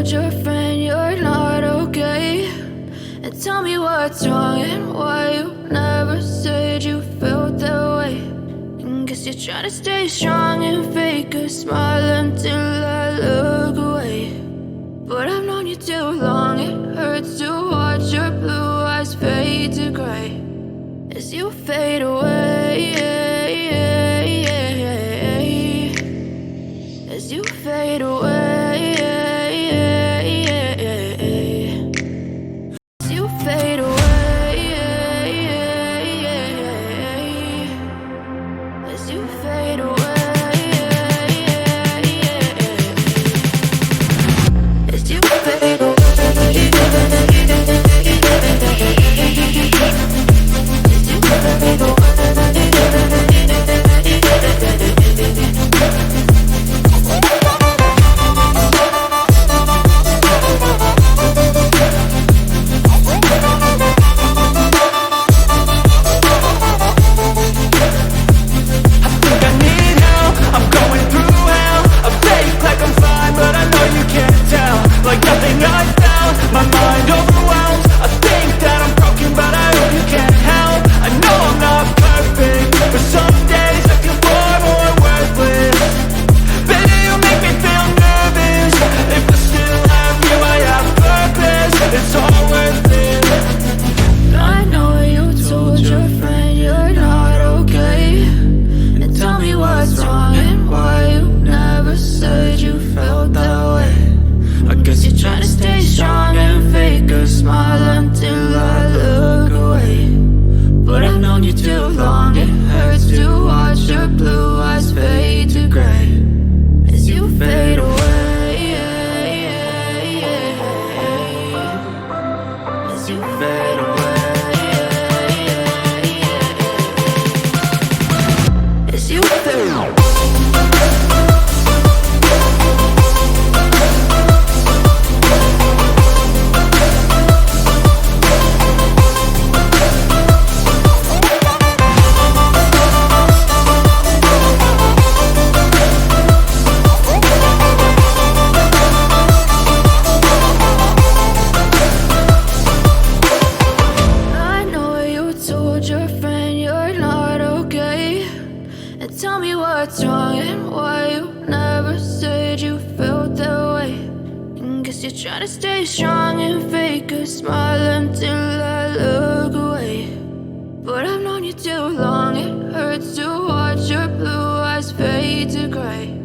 told your friend you're not okay? And tell me what's wrong and why you never said you felt that way. And guess you're trying to stay strong and fake a smile until I look away. But I've known you too long, it hurts to watch your blue eyes fade to gray as you fade away, as you fade away, as you fade away, as you fade away. Trying to stay strong and fake a smile until I look away. But I've known you too long, it hurts to watch your blue eyes fade to gray as you fade away, as you fade away, as you fade away. Your friend you're not okay, and tell me what's wrong and why you never said you felt that way. And guess you're trying to stay strong and fake a smile until I look away. But I've known you too long, it hurts to watch your blue eyes fade to gray